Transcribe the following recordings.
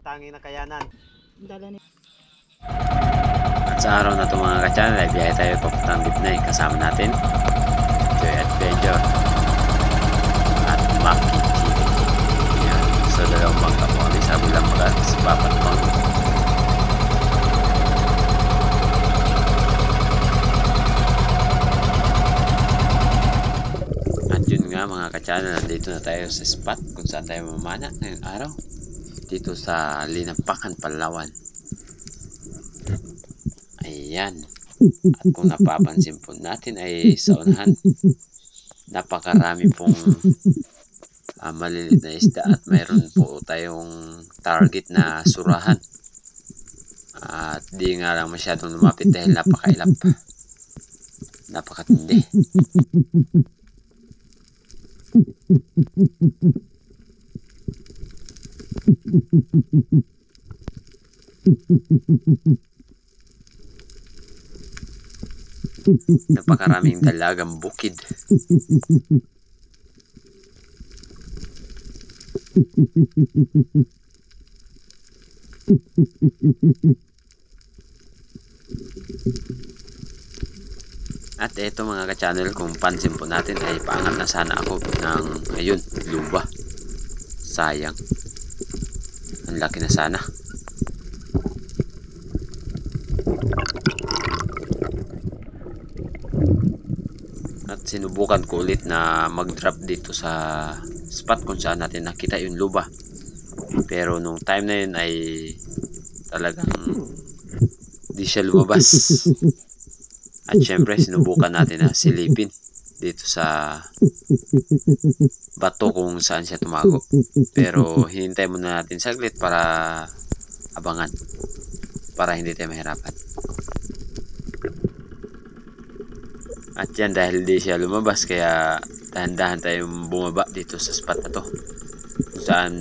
tanging nakayanan. At sa araw na ito mga ka-channel ay biyahe tayo papuntang Gitnay. Kasama natin Joy Adventure at Maki TV. Yan. So dalawang bangka po kami sa bilang mga sa Papat Mango. At yun nga mga ka-channel, nandito na tayo sa spot kung saan tayo mamana ngayong araw. Dito sa Linampakan, Palawan. Ayan. At kung napapansin po natin ay sa unahan, napakarami pong maliliit na isda at mayroon po tayong target na surahan. At di nga lang masyadong lumapit dahil napakailap. Napakatindi. Napakaraming dalagang bukid. At eto mga ka-channel, kung pansin po natin ay paangat na sana ako ng ayun, luba. Sayang. Ang laki na sana. At sinubukan ko ulit na mag-drop dito sa spot kung saan natin nakita yung luba. Pero nung time na yun ay talagang di siya lumabas. At syempre sinubukan natin na silipin dito sa bato kung saan siya tumago. Pero hinintay muna natin saglit para abangan. Para hindi tayo mahirapan. At yan dahil di siya lumabas kaya dahan-dahan tayong bumaba dito sa spot na to. Kung saan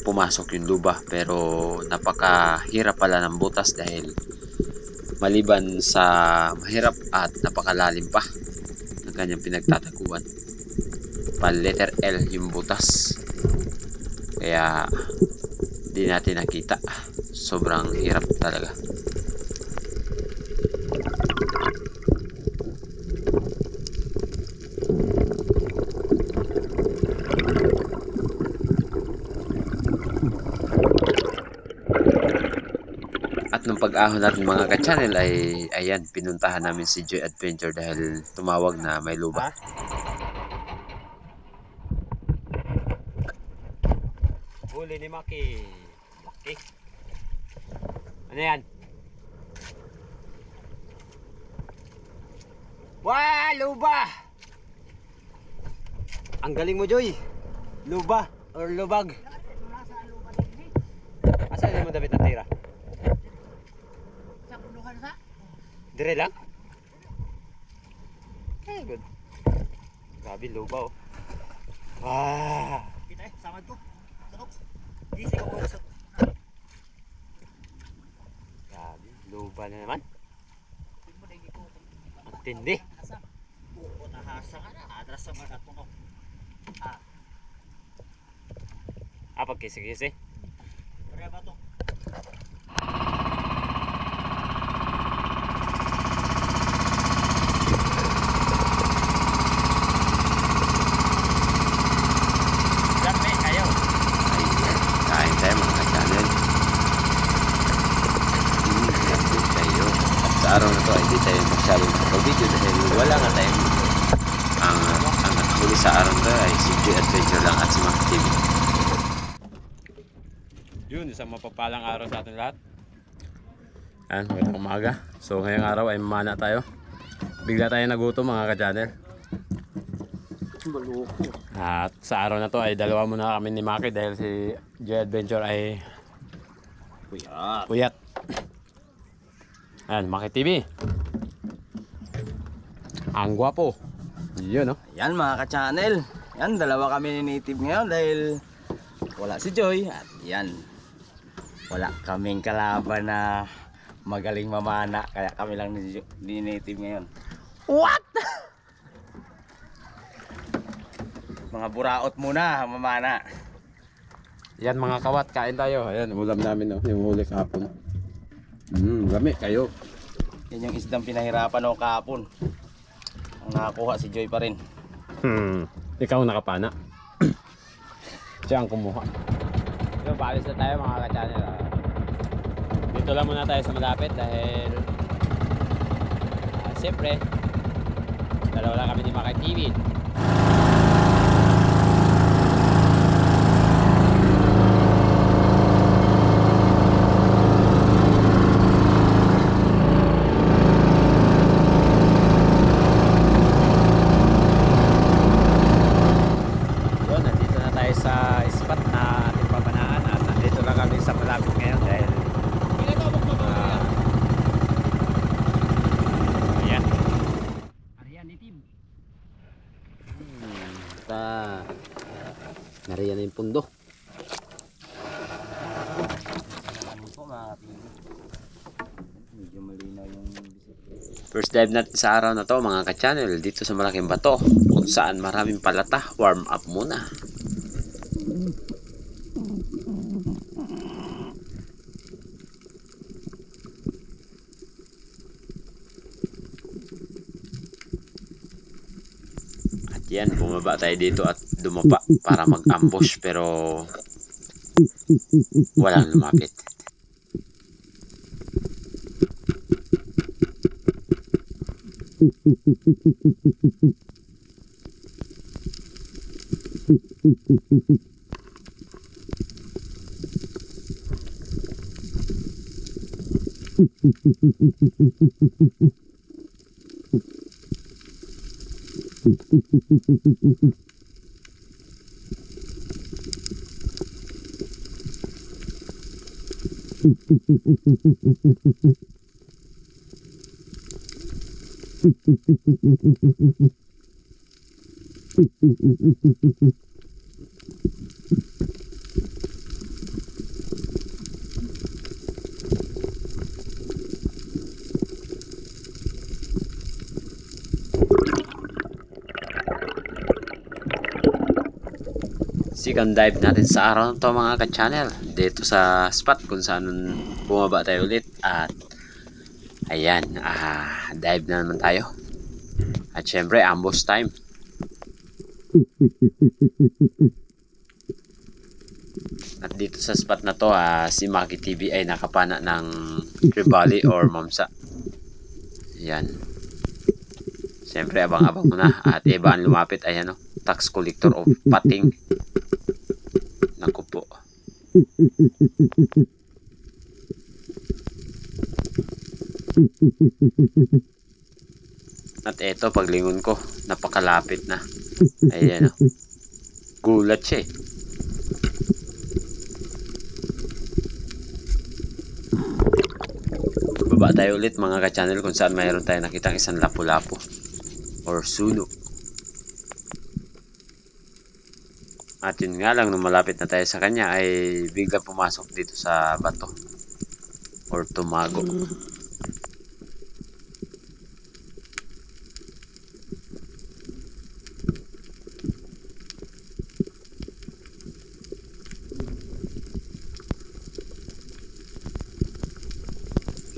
pumasok yung luba pero napakahirap pala ng butas dahil maliban sa mahirap at napakalalim pa ng kanyang pinagtataguan. Pa letter L yung butas. Kaya di natin nakita. Sobrang hirap talaga. At nung pag-ahon natin mga ka-channel ay ayan, pinuntahan namin si Joy Adventure dahil tumawag na may luba. Huli ni Maki. Laki. Ano yan? Wah, luba! Ang galing mo, Joy. Luba or lubag. Asan mo David natira? Dire lang? Okay, good. Grabe, luba oh. Wah! Kita sama to. Tunok. Di siya ko usap. Grabe, luba na naman. Ang tindi. Buko na hasa ka na. Adras sa mga tunok. Pagkisi-kisi. Kaya ba to? Kain tayo mga ka-channel. Tayo. At sa araw na to ay di tayo masyadong video dahil wala nga tayo. Ang nakahuli sa araw na to ay si Joy Adventure lang at si Maki TV. Yun, isang mapapalang araw sa atin lahat. Ayan, magandang umaga. So ngayong araw ay mamana tayo. Bigla tayo nagutom mga ka-channel. At sa araw na to ay dalawa muna kami ni Maki dahil si Joy Adventure ay puyat. Ayan, Maki TV. Ang gwapo. Yun, no? Yan mga ka-channel. Yan, dalawa kami ni Native ngayon dahil wala si Joy. At yan, wala kaming kalaban na magaling mamana. Kaya kami lang ni Native ngayon. What? Mga buraot muna mamana. Yan mga kawat, kain tayo. Ayan, ulam namin oh, yung huli kahapon. Lami kayo. Yan yung isdang pinahirapan ako kahapon. Ang nakakuha si Joy pa rin. Ikaw nakapana. Siya ang kumuha. So, paalis na tayo mga ka-channel. Dito lang muna tayo sa malapit dahil siyempre dalawa lang kami ni Maki TV. Nariyan na yung pundo. First dive natin sa araw na to mga ka-channel dito sa malaking bato kung saan maraming palata. Warm up muna. At yan, bumaba tayo dito at dumapa para mag-ambush pero walang lumapit. Second dive natin sa araw na to mga ka-channel dito sa spot kung saan bumaba tayo ulit at ayan, dive na naman tayo at syempre ambush time. At dito sa spot na to si Maki TV ay nakapana ng tribali or mamsa. Ayan, syempre abang-abang muna at iba ang lumapit. Ayan o, tax collector of pating. Naku po. At eto paglingon ko napakalapit na. Ayan o, gulat siya eh. Baba tayo ulit mga ka-channel kung saan mayroon tayo nakitang isang lapu-lapu or suno. At yun nga lang, nung malapit na tayo sa kanya ay biglang pumasok dito sa bato or tumago.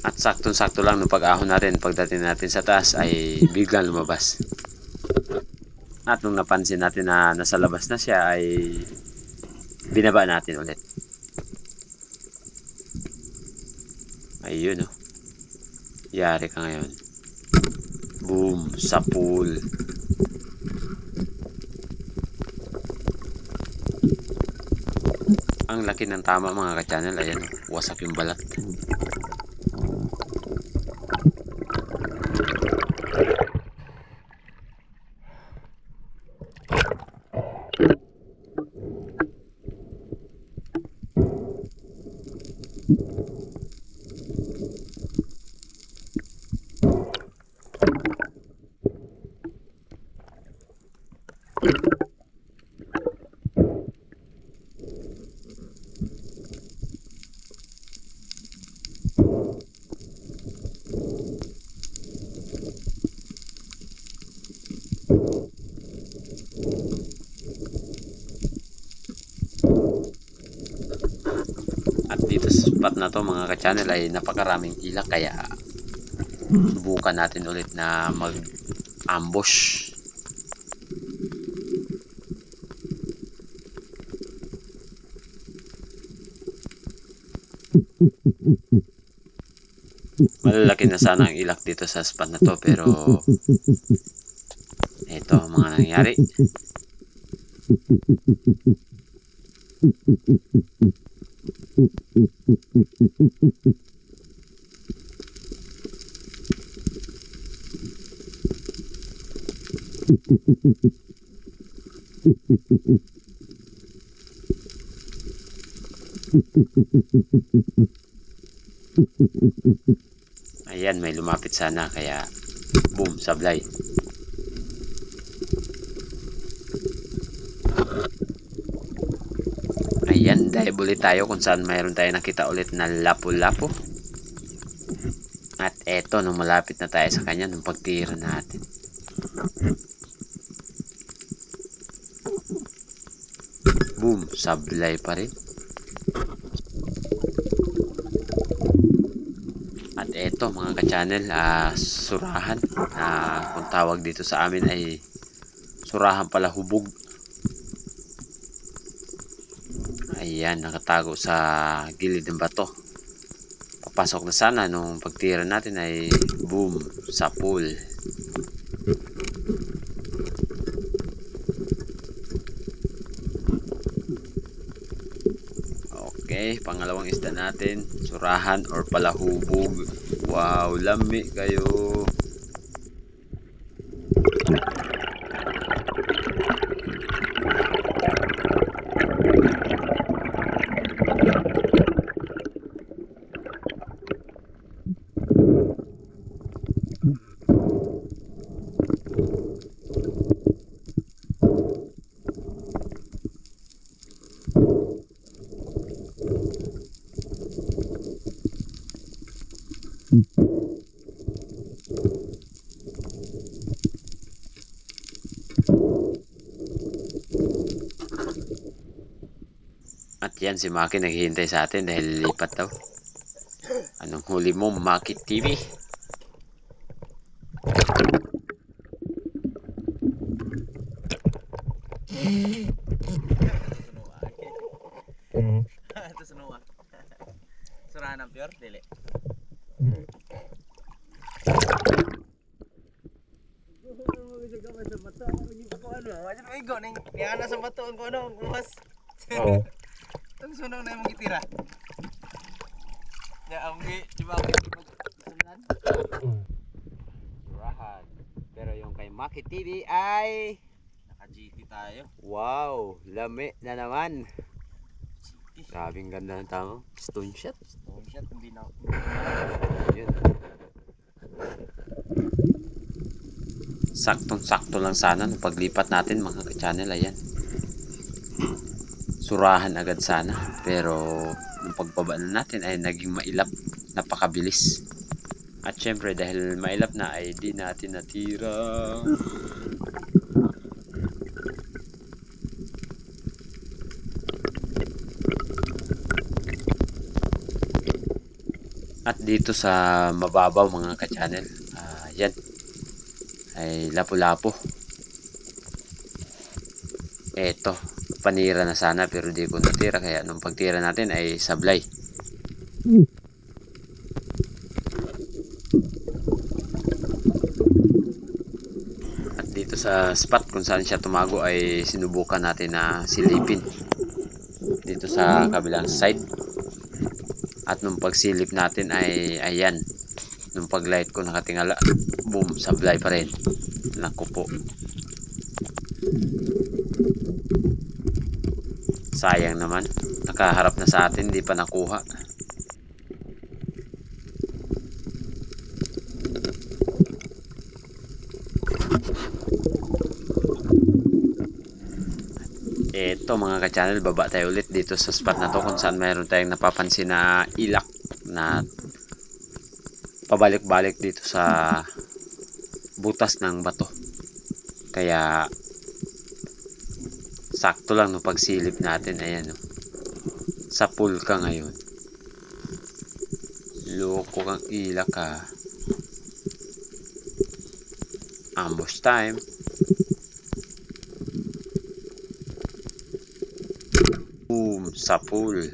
At saktong-sakto lang nung pag-ahon natin, pagdating natin sa taas ay biglang lumabas. At nung napansin natin na nasa labas na siya ay binaba natin ulit. Ayun oh. Yari ka ngayon. Boom! Sa pool. Ang laki ng tama mga ka-channel. Ayan oh. Wasak yung balat. dito sa spot na to mga ka-channel ay napakaraming ilak, kaya subukan natin ulit na mag-ambush. Malalaki na sana ang ilak dito sa spot na to, pero ito ang mga nangyari. Ayan, may lumapit sana, kaya boom, sablay. Ayan, dive ulit tayo kung saan mayroon tayo nakita ulit na lapu-lapu. At eto, nung malapit na tayo sa kanya, nung pagtira natin, boom, sablay pa rin. At eto mga ka-channel, surahan, kung tawag dito sa amin ay surahan pala hubog. Ayan, nakatago sa gilid ng bato. Papasok na sana, nung pagtira natin ay boom, sa pool. Okay, pangalawang isda natin, surahan or palahubog. Wow, lami kayo. At yan, si Maki naghihintay sa atin dahil lipat daw. Anong huli mo, Maki TV? Ito sunuwa. Surahan ng pure, dili. Sa bato ko ano, bukas. Oo. Ang sunong na yung magitira. Ya, amgi, di ba ako sundan? Surahan. Pero yung kay Maki TV ay Naka-GT tayo. wow, lami na naman. Grabing ganda ng tama. Stone shot. Stone shot, hindi na. Yun. Saktong-sakto lang sana nung paglipat natin mga ka-channel. Ayan, surahan agad sana, pero nung pagbaba na natin ay naging mailap, napakabilis. At syempre dahil mailap na ay di natin natira. At dito sa mababaw mga ka-channel, yan ay lapu-lapu. Eto, panira na sana pero di ko natira, kaya nung pagtira natin ay sablay. At dito sa spot kung saan siya tumago ay sinubukan natin na silipin dito sa kabilang side. At nung pagsilip natin ay ayan, nung paglight ko nakatingala, boom, sablay pa rin. Naku po, sayang naman, nakaharap na sa atin, di pa nakuha. Eto mga ka-channel, baba tayo ulit dito sa spot na to kung saan mayroon tayong napapansin na ilak na pabalik-balik dito sa butas ng bato. Kaya sakto lang no pagsilip natin, ayan no, sa pool ka ngayon. Loko kang ila ka. Ambush time. Boom, sa pool.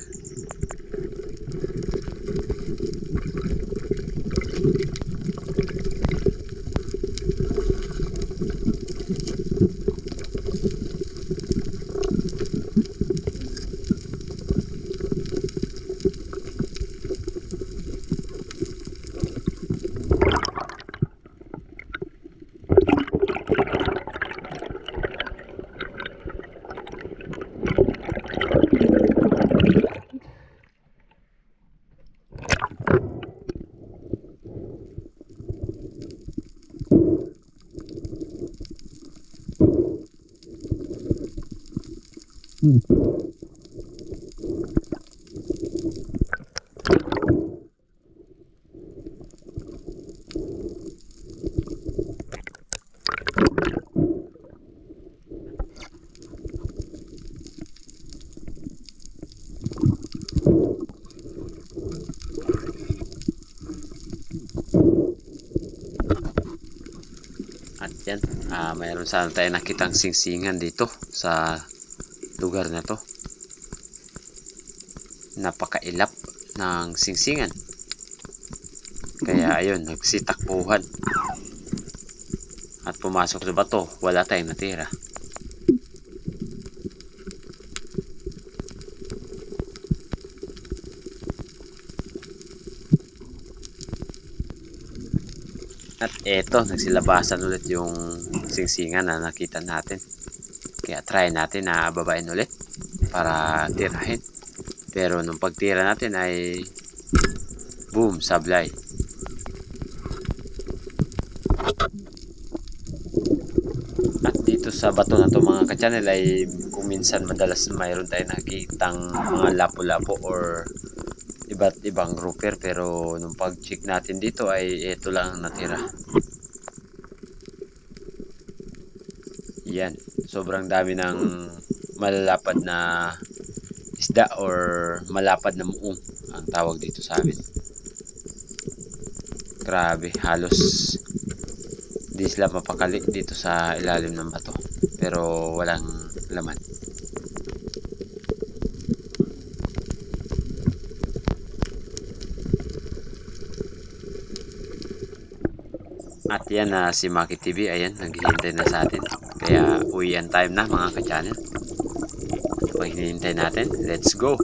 At yan, mayroon sana tayo nakitang singsingan dito sa lugar na to. Napakailap ng singsingan. Kaya ayun, nagsitakbuhan. At pumasok sa bato, wala tayong natira. At eto, nagsilabasan ulit yung singsingan na nakita natin. Kaya try natin na babain ulit para tirahin. Pero nung pagtira natin ay boom, sablay. At dito sa bato na to mga ka-channel ay kung minsan madalas mayroon tayo nakikitang mga lapu-lapu or iba't ibang grouper, pero nung pag-check natin dito ay ito lang ang natira. Yan, sobrang dami ng malalapad na isda or malapad na muong ang tawag dito sa amin. Grabe, halos di sila mapakali dito sa ilalim ng bato, pero walang laman. At yan na si Maki TV, ayan, naghihintay na sa atin. Kaya uwian time na mga ka-channel. Pag hinihintay natin, let's go!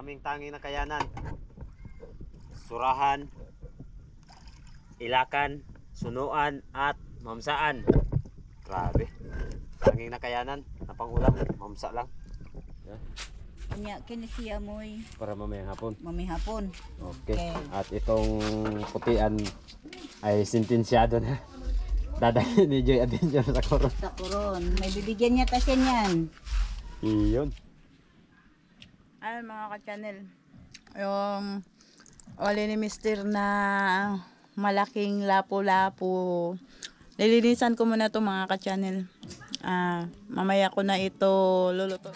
Aming tanging nakayanan, surahan, ilakan, sunuan at mamsaan. Grabe, tanging nakayanan na pangulam, mamsa lang. Kanya kini siya mo'y Para mamayang hapon. mamihapon. Okay. At itong putian ay sentensyado na. Dadalhin ni Joy Adventure sa koron. Sa kuron, may bibigyan niya kasi niyan. Iyon. Ay mga ka-channel, yung wali ni Mister na malaking lapu-lapu, nilinisan ko muna to mga ka-channel. Mamaya ko na ito luluto.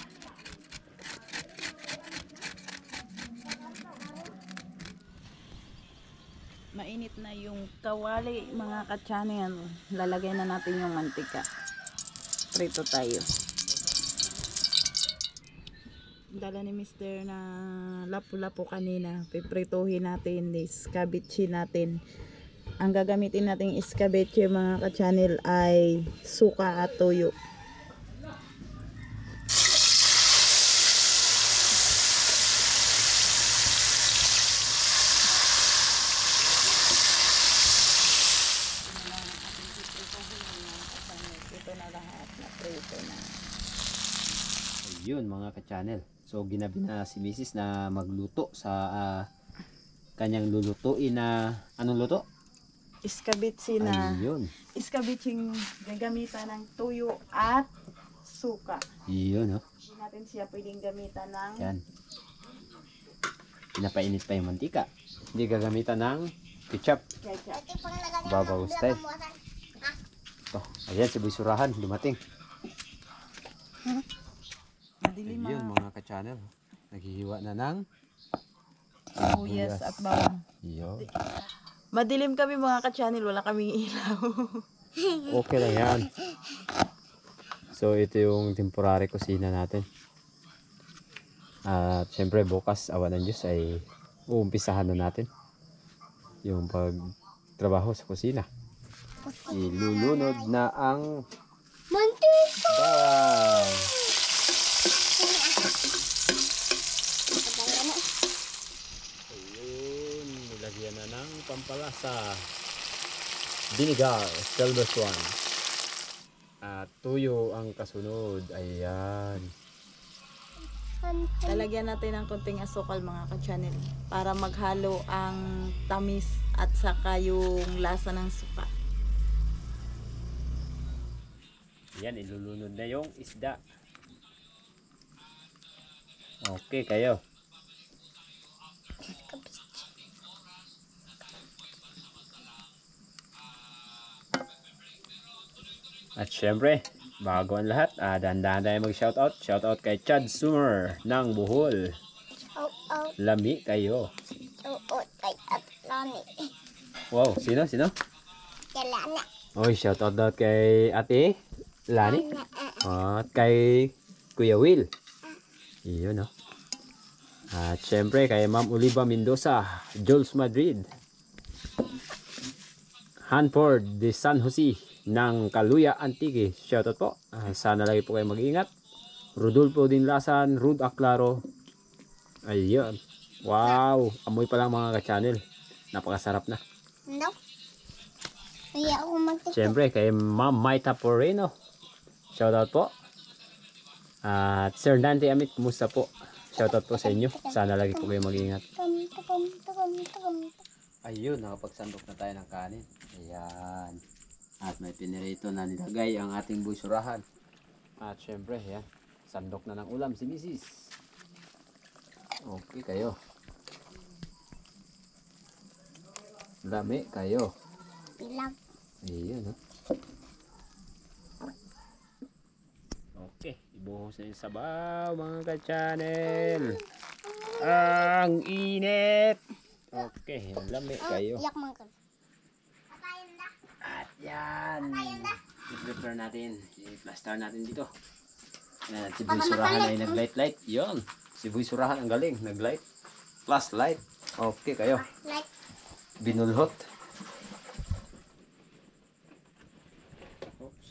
Mainit na yung kawali mga ka-channel, lalagay na natin yung mantika. Prito tayo. Dala ni Mister na lapu-lapu kanina. Piprituhin natin, iskabitsi natin. Ang gagamitin nating iskabitsi mga ka-channel ay suka at toyo. Ito na lahat na prito. Ayun mga ka-channel. So ginabi na si Mrs. na magluto sa kanyang lulutuin na anong luto? Iskabitsi na. Ayun. Iskabitsing gagamitan ng tuyo at suka. Ayun oh. Hindi natin siya pwedeng gamitan ng Yan. Pinapainit pa yung mantika. Hindi gagamitan ng ketchup. ketchup. Babaw style. Ito. Ayan si Boy Surahan. Dumating. Madilim Ayun mga ka-channel. Naghihiwa na ng sibuyas at bawang. Ayun. Madilim kami mga ka-channel, wala kaming ilaw. Okay lang yan. So ito yung temporary kusina natin. At syempre bukas awan ng Diyos ay uumpisahan na natin yung pagtrabaho sa kusina. Ilulunod na ang bawang. Ayun, nilagyan na ng pampalasa. Vinegar, silver swan. At tuyo ang kasunod. Ayan. Lalagyan natin ng konting asukal mga ka-channel para maghalo ang tamis at saka yung lasa ng suka. Ayan, ilulunod na yung isda. Okay kayo. At syempre, bago ang lahat, dahan-dahan tayo mag-shoutout. Shoutout kay Chad Sumer ng Bohol. Lami kayo. Wow, sino? Oy, shoutout daw kay Ate Lani. At kay Kuya Will. Iyon, no? At syempre, kay Ma'am Oliva Mendoza, Jules Madrid. Hanford de San Jose ng Kaluya Antique. Shoutout po. Sana lagi po kayo mag-ingat. Rodolfo Dinlasan, Rud Aclaro. Ayun. Wow. Amoy pa lang mga ka-channel. Napakasarap na. No. Kaya ako magtutok. Siyempre kay Ma'am Maita Poreno. Shoutout po. At Sir Dante Amit, kumusta po? Shoutout po sa inyo. Sana lagi po kayo mag-ingat. Ayun, nakapagsandok na tayo ng kanin. Ayan. At may pinirito na nilagay ang ating Boy Surahan. At syempre, yan. Sandok na ng ulam si Mrs. Okay kayo. Lami kayo. Ilang. Ayun, no? Okay, ibuhos na yung sabaw mga ka-channel. Ang init. Okay, lami kayo. Iyak man ka. At yan. I-prepare natin. I-plaster natin dito. Yan, si Boy Surahan ay nag-light-light. Yun. Si Boy Surahan ang galing. Nag-light. Plus light. Okay kayo. Like. Binulhot. Oops.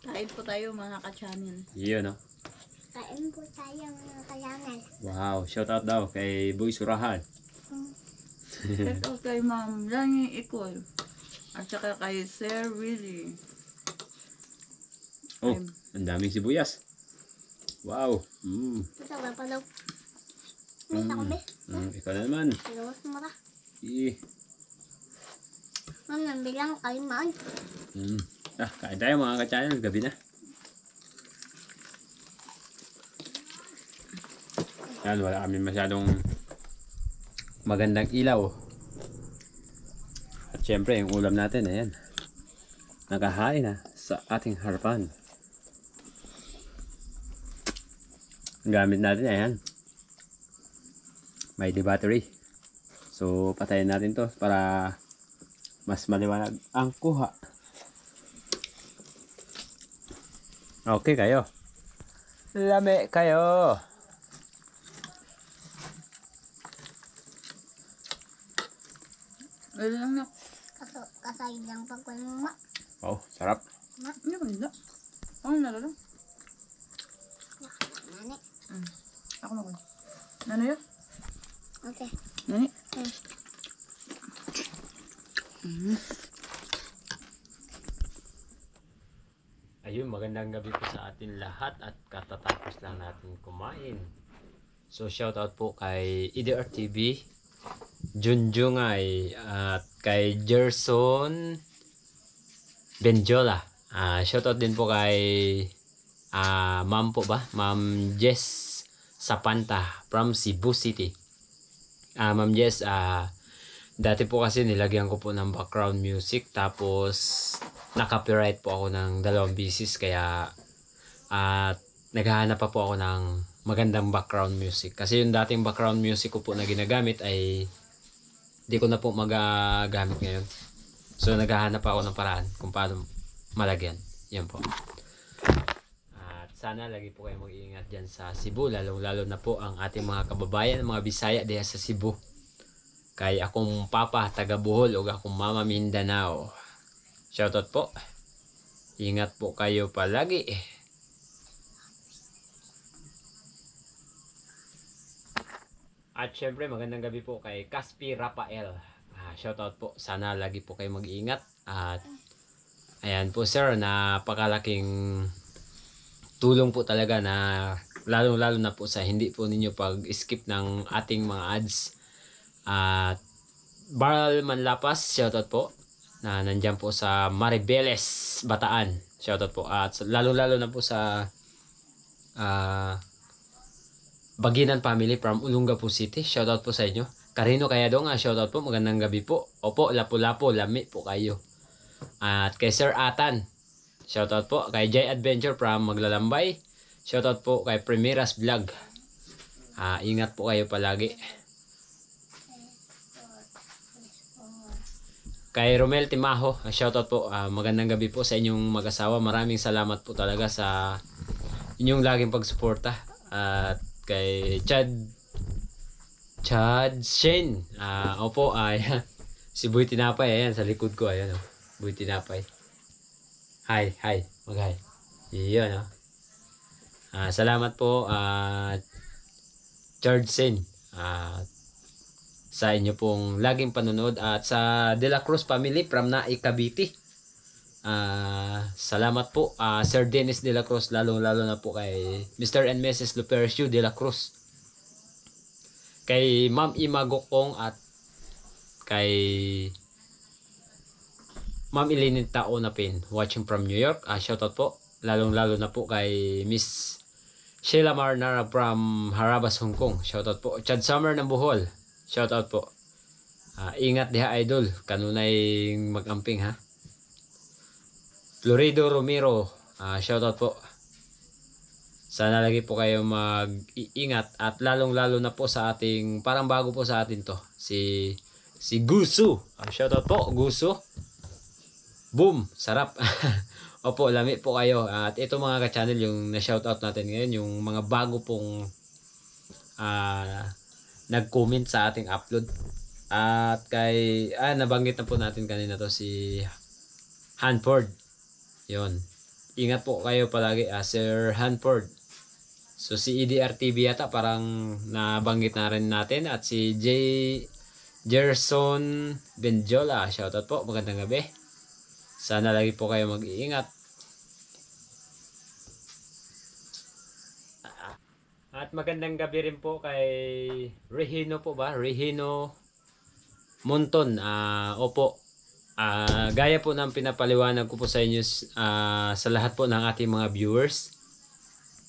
Kain po tayo mga ka-channel. Yun, no? Kain po tayo mga kayangan. Wow. Shout out daw kay Boy Surahan. Shout out kay Ma'am Lani Icol. At saka kay Sir Willie. Oh, ang daming sibuyas. Wow. Ito ba pa daw? May takobe. Ikaw na naman. Lawas mo ra. Ano, bilang kayo maan. Kain tayo mga ka-channel. Gabi na. Yan, wala kami masyadong magandang ilaw. At syempre, yung ulam natin, ayan. Nakahain na sa ating harapan. Ang gamit natin, ayan. May battery. So, patayin natin to para mas maliwanag ang kuha. Okay kayo. Lami kayo. Ano lang na? Kasay lang pagkuhan mo ma. Oh, sarap. Hindi ko nila. Ako na lang. Nani. Ako na ko. Nano yun? Okay. Nani? Ayun, magandang gabi po sa atin lahat at katatapos lang natin kumain. So shoutout po kay EDR TV, Junjungay at kay Gerson Benjola. Shoutout din po kay Ma'am po ba? Ma'am Jess Sapanta from Cebu City. Ma'am Jess, dati po kasi nilagyan ko po ng background music tapos na-copyright po ako ng 2 beses kaya naghahanap pa po ako ng magandang background music. Kasi yung dating background music ko po na ginagamit ay di ko na po magagamit ngayon. So naghahanap pa ako ng paraan kung paano malagyan. Yan po. At sana lagi po kayo mag-iingat dyan sa Cebu. Lalo na po ang ating mga kababayan, mga Bisaya diya sa Cebu. Kay akong papa taga Bohol o akong mama Mindanao. Shoutout po. Ingat po kayo palagi. At syempre magandang gabi po kay Caspi Rafael. Shoutout po. Sana lagi po kayo mag-iingat. At ayan po sir, napakalaking tulong po talaga na lalo na po sa hindi po ninyo pag-skip ng ating mga ads. At Baral Manlapas, shoutout po. Na nandyan po sa Maribeles, Bataan. Shoutout po. At lalo na po sa Baginan family from Olongapo City. Shoutout po sa inyo. Karino kaya dong, shoutout po. Magandang gabi po. Opo, lapu-lapu, lami po kayo. At kay Sir Atan. Shoutout po. Kay Jay Adventure from Maglalambay. Shoutout po kay Primeras Vlog. Ingat po kayo palagi. Kay Romel Timaho, shoutout po. Magandang gabi po sa inyong mag-asawa. Maraming salamat po talaga sa inyong laging pagsuporta. At kay Chad Shane. Opo, si Boy Tinapay. Ayan, sa likod ko. Ayan, Boy Tinapay. Hi. Mag-hi. Iyon, salamat po, Chad Shane. Sa inyo pong laging panonood at sa De La Cruz family from Naik, Cavite. Salamat po Sir Dennis De La Cruz, lalo na po kay Mr. and Mrs. Lupercio De La Cruz, kay Ma'am Ima Gokong at kay Ma'am Eileen Taonapin watching from New York. Shoutout po lalo na po kay Miss Sheila Marnara from Harabas, Hong Kong. Shoutout po. Chad Summer ng Bohol. Shoutout po. Ingat diha idol. Kanunay mag-amping ha. Florido Romero. Shoutout po. Sana lagi po kayo mag-iingat. At lalong na po sa ating, parang bago po sa atin to. Si Gusu. Shoutout po. Gusu. Boom. Sarap. Opo, lami po kayo. At ito mga ka-channel yung na-shoutout natin ngayon. Yung mga bago pong nag-comment sa ating upload. At kay nabanggit na po natin kanina to si Hanford. Yon. Ingat po kayo palagi, Sir Hanford. So si EDR TV yata parang nabanggit na rin natin, at si Gerson Benjola. Shoutout po, magandang gabi. Sana lagi po kayo mag-iingat. At magandang gabi rin po kay Regino po ba? Regino Monton. Opo. Gaya po ng pinapaliwanag ko po sa inyo sa lahat po ng ating mga viewers.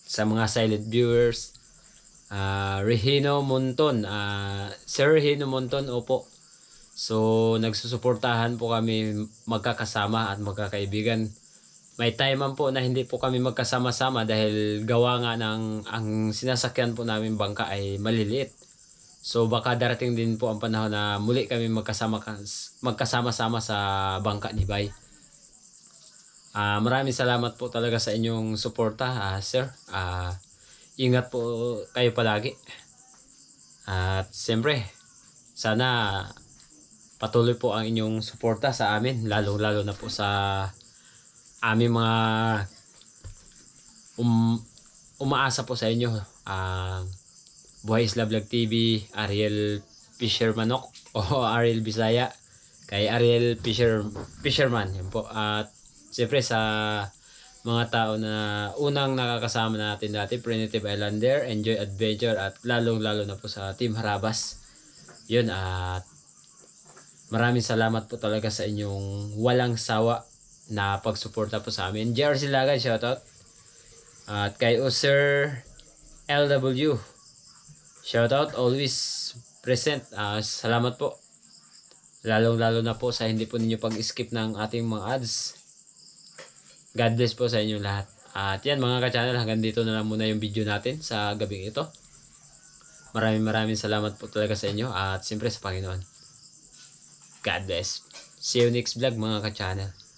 Sa mga silent viewers. Regino Monton. Sir Regino Monton, opo. So, nagsusuportahan po kami magkakasama at magkakaibigan. May time man po na hindi po kami magkasama-sama dahil gawa nga ng ang sinasakyan po namin bangka ay maliliit. So baka darating din po ang panahon na muli kami magkasama-sama sa bangka ni Bay. Maraming salamat po talaga sa inyong suporta, sir. Ingat po kayo palagi. At siyempre, sana patuloy po ang inyong suporta sa amin, lalo na po sa aming mga umaasa po sa inyo. Buhay Isla Vlog TV, Ariel Fishermanok o Ariel Bisaya, kay Ariel Fisherman, yan po. At siyempre sa mga tao na unang nakakasama natin dati, Primitive Islander, Enjoy Adventure, at lalong-lalo na po sa Team Harabas. Yun, at maraming salamat po talaga sa inyong walang sawa na pagsuporta po sa amin. JR Silagan, shoutout. At kay Sir LW, shoutout, always present. Salamat po. Lalong-lalo na po sa hindi po ninyo pag-skip ng ating mga ads. God bless po sa inyong lahat. At yan mga ka-channel, hanggang dito na lang muna yung video natin sa gabing ito. Maraming salamat po talaga sa inyo at siyempre sa Panginoon. God bless. See you next vlog mga ka-channel.